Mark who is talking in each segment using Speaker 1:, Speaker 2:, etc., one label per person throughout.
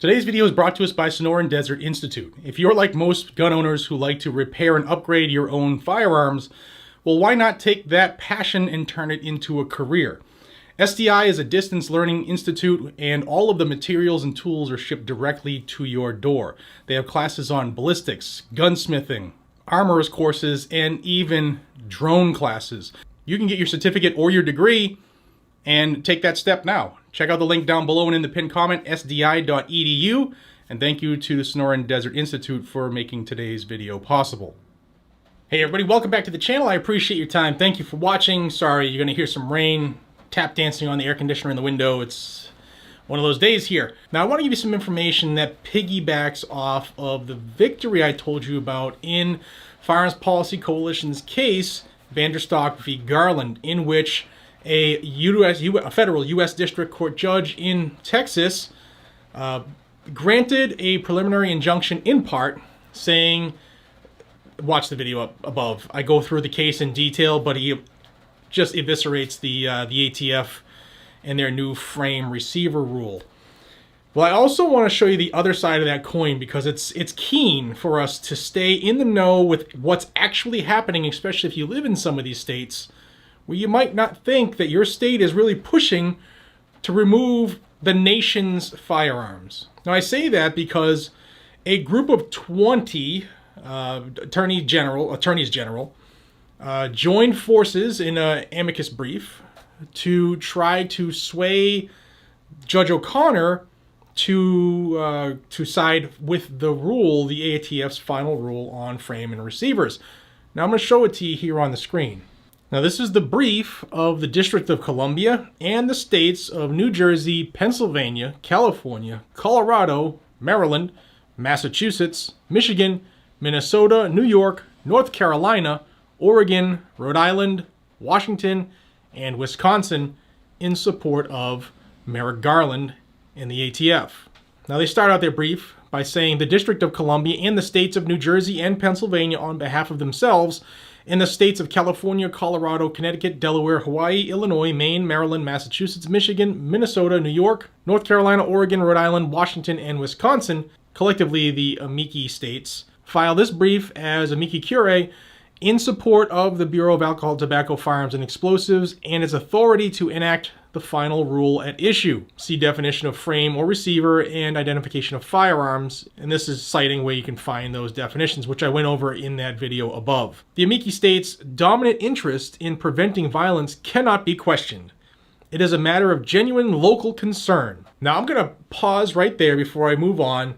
Speaker 1: Today's video is brought to us by Sonoran Desert Institute. If you're like most gun owners who like to repair and upgrade your own firearms, well, why not take that passion and turn it into a career? SDI is a distance learning institute, and all of the materials and tools are shipped directly to your door. They have classes on ballistics, gunsmithing, armorer's courses, and even drone classes. You can get your certificate or your degree and take that step now. Check out the link down below and in the pinned comment, sdi.edu. And thank you to the Sonoran Desert Institute for making today's video possible. Hey everybody, welcome back to the channel. I appreciate your time. Thank you for watching. Sorry, you're gonna hear some rain, tap dancing on the air conditioner in the window. It's one of those days here. Now I want to give you some information that piggybacks off of the victory I told you about in Firearms Policy Coalition's case, Vanderstock v. Garland, in which a federal U.S. District Court judge in Texas granted a preliminary injunction in part, saying, watch the video up above. I go through the case in detail, but he just eviscerates the ATF and their new frame receiver rule. Well, I also want to show you the other side of that coin, because it's keen for us to stay in the know with what's actually happening, especially if you live in some of these states where you might not think that your state is really pushing to remove the nation's firearms. Now, I say that because a group of 20 attorneys general joined forces in an amicus brief to try to sway Judge O'Connor to side with the rule, the ATF's final rule on frame and receivers. Now, I'm going to show it to you here on the screen. Now, this is the brief of the District of Columbia and the states of New Jersey, Pennsylvania, California, Colorado, Maryland, Massachusetts, Michigan, Minnesota, New York, North Carolina, Oregon, Rhode Island, Washington, and Wisconsin in support of Merrick Garland and the ATF. Now, they start out their brief by saying the District of Columbia and the states of New Jersey and Pennsylvania, on behalf of themselves, in the states of California, Colorado, Connecticut, Delaware, Hawaii, Illinois, Maine, Maryland, Massachusetts, Michigan, Minnesota, New York, North Carolina, Oregon, Rhode Island, Washington, and Wisconsin, collectively the amici states, file this brief as amici curiae in support of the Bureau of Alcohol, Tobacco, Firearms, and Explosives and its authority to enact the final rule at issue. See definition of frame or receiver and identification of firearms, and this is citing where you can find those definitions, which I went over in that video above. The amici states' dominant interest in preventing violence cannot be questioned. It is a matter of genuine local concern. Now, I'm going to pause right there before I move on,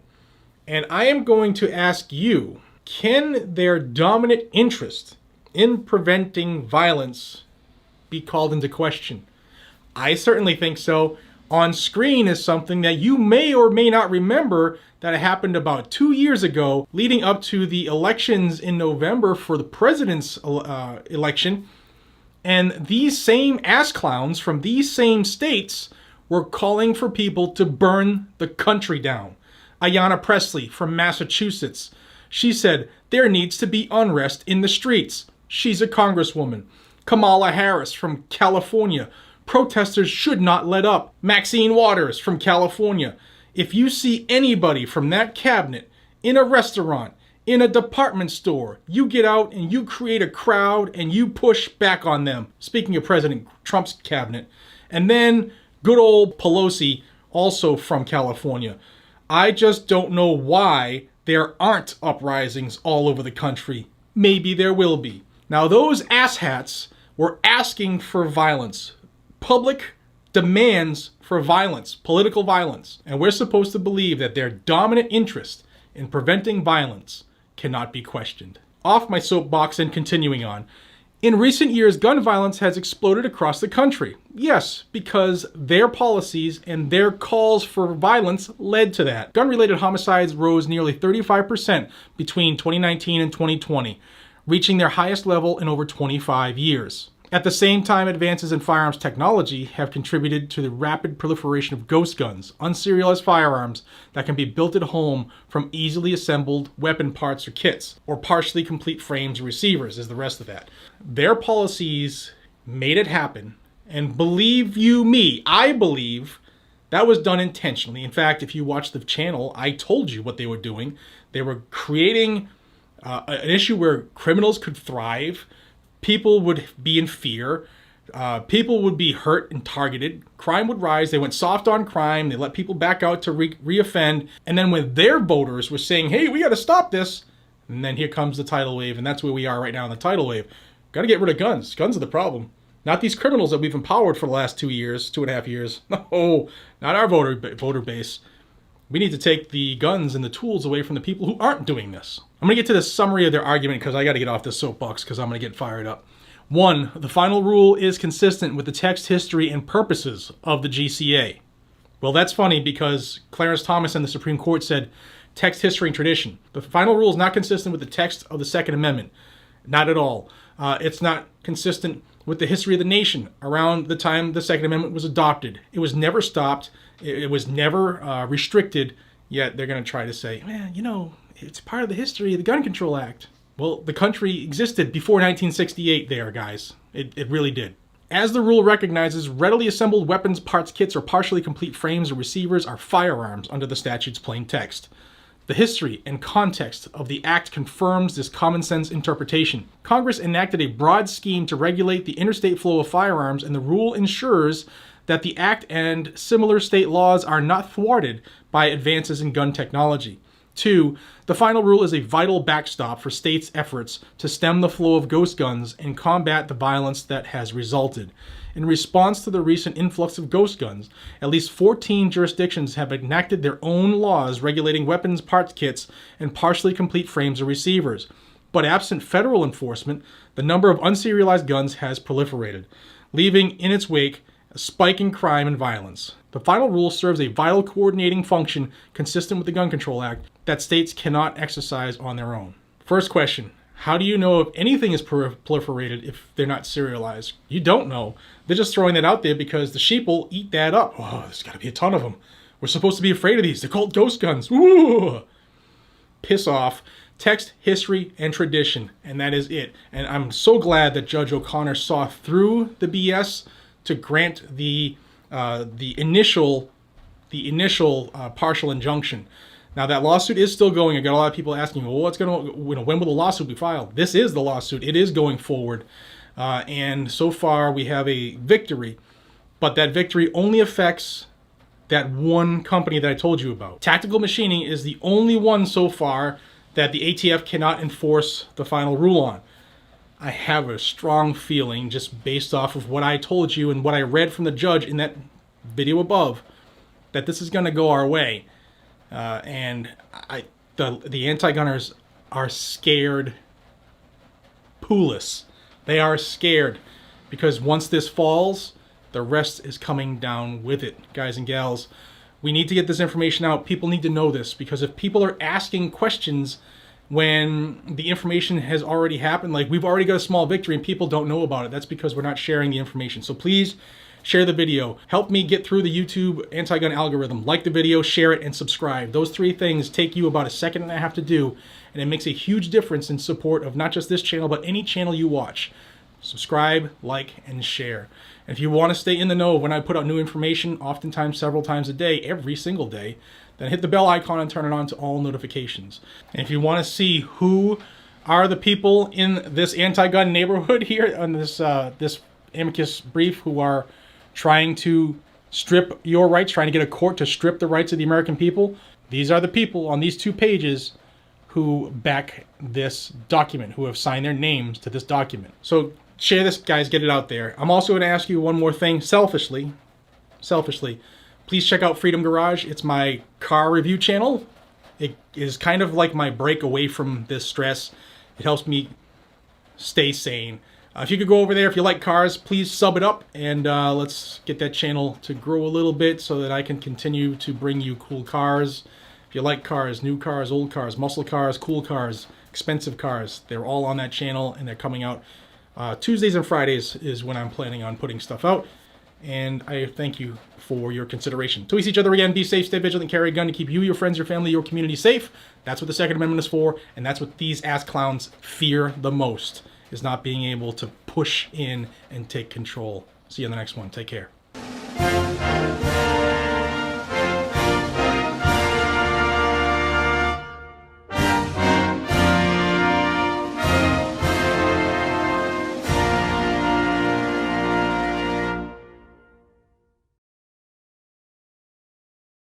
Speaker 1: and I am going to ask you, can their dominant interest in preventing violence be called into question? I certainly think so. On screen is something that you may or may not remember that happened about 2 years ago, leading up to the elections in November for the president's election. And these same ass clowns from these same states were calling for people to burn the country down. Ayanna Pressley from Massachusetts, she said there needs to be unrest in the streets. She's a congresswoman. Kamala Harris from California, protesters should not let up. Maxine Waters from California, if you see anybody from that cabinet in a restaurant, in a department store, you get out and you create a crowd and you push back on them. Speaking of President Trump's cabinet. And then good old Pelosi, also from California. I just don't know why there aren't uprisings all over the country. Maybe there will be. Now, those asshats were asking for violence. Public demands for violence, political violence. And we're supposed to believe that their dominant interest in preventing violence cannot be questioned. Off my soapbox and continuing on. In recent years, gun violence has exploded across the country. Yes, because their policies and their calls for violence led to that. Gun-related homicides rose nearly 35% between 2019 and 2020, reaching their highest level in over 25 years. At the same time, advances in firearms technology have contributed to the rapid proliferation of ghost guns, unserialized firearms that can be built at home from easily assembled weapon parts or kits, or partially complete frames or receivers is the rest of that. Their policies made it happen, and believe you me, I believe That was done intentionally. In fact, if you watch the channel, I told you what they were doing. They were creating an issue where criminals could thrive, people would be in fear, people would be hurt and targeted, crime would rise, they went soft on crime, they let people back out to re-offend, and then when their voters were saying, hey, we got to stop this, and then here comes the tidal wave, and that's where we are right now in the tidal wave. Got to get rid of guns. Guns are the problem. Not these criminals that we've empowered for the last 2.5 years. No, not our voter base. We need to take the guns and the tools away from the people who aren't doing this. I'm going to get to the summary of their argument because I got to get off this soapbox because I'm going to get fired up. 1. The final rule is consistent with the text, history, and purposes of the GCA. Well, that's funny because Clarence Thomas and the Supreme Court said text, history, and tradition. The final rule is not consistent with the text of the Second Amendment. Not at all. It's not consistent with the history of the nation around the time the Second Amendment was adopted. It was never stopped. It was never restricted, yet they're going to try to say, man, you know, it's part of the history of the Gun Control Act. Well, the country existed before 1968 there, guys. It really did. As the rule recognizes, readily assembled weapons, parts, kits, or partially complete frames or receivers are firearms under the statute's plain text. The history and context of the Act confirms this common sense interpretation. Congress enacted a broad scheme to regulate the interstate flow of firearms, and the rule ensures that the Act and similar state laws are not thwarted by advances in gun technology. 2. The final rule is a vital backstop for states' efforts to stem the flow of ghost guns and combat the violence that has resulted. In response to the recent influx of ghost guns, at least 14 jurisdictions have enacted their own laws regulating weapons, parts kits, and partially complete frames or receivers. But absent federal enforcement, the number of unserialized guns has proliferated, leaving in its wake a spike in crime and violence. The final rule serves a vital coordinating function consistent with the Gun Control Act that states cannot exercise on their own. First question. How do you know if anything is proliferated if they're not serialized? You don't know. They're just throwing that out there because the sheep will eat that up. Oh, there's got to be a ton of them. We're supposed to be afraid of these. They're called ghost guns. Ooh. Piss off. Text, history, and tradition. And that is it. And I'm so glad that Judge O'Connor saw through the BS to grant the initial partial injunction. Now that lawsuit is still going. I got a lot of people asking, well, when will the lawsuit be filed? This is the lawsuit. It is going forward. And so far we have a victory, but that victory only affects that one company that I told you about. Tactical Machining is the only one so far that the ATF cannot enforce the final rule on. I have a strong feeling, just based off of what I told you and what I read from the judge in that video above, that this is going to go our way. And the anti-gunners are scared pooless. They are scared because once this falls, the rest is coming down with it. Guys and gals, we need to get this information out. People need to know this because if people are asking questions when the information has already happened, like we've already got a small victory and people don't know about it, that's because we're not sharing the information. So please share the video. Help me get through the YouTube anti-gun algorithm. Like the video, share it, and subscribe. Those 3 things take you about 1.5 seconds to do, and it makes a huge difference in support of not just this channel, but any channel you watch. Subscribe, like, and share. And if you want to stay in the know when I put out new information, oftentimes several times a day, every single day, then hit the bell icon and turn it on to all notifications. And if you want to see who are the people in this anti-gun neighborhood here on this amicus brief who are trying to strip your rights, trying to get a court to strip the rights of the American people, these are the people on these 2 pages who back this document, who have signed their names to this document. So share this, guys, get it out there. I'm also going to ask you one more thing, selfishly, please check out Freedom Garage. It's my car review channel. It is kind of like my break away from this stress. It helps me stay sane. If you could go over there, if you like cars, please sub it up, and let's get that channel to grow a little bit so that I can continue to bring you cool cars. If you like cars, new cars, old cars, muscle cars, cool cars, expensive cars, they're all on that channel, and they're coming out. Tuesdays and Fridays is when I'm planning on putting stuff out, and I thank you for your consideration. Till we see each other again, be safe, stay vigilant, carry a gun to keep you, your friends, your family, your community safe. That's what the Second Amendment is for, and that's what these ass clowns fear the most, is not being able to push in and take control. See you in the next one. Take care.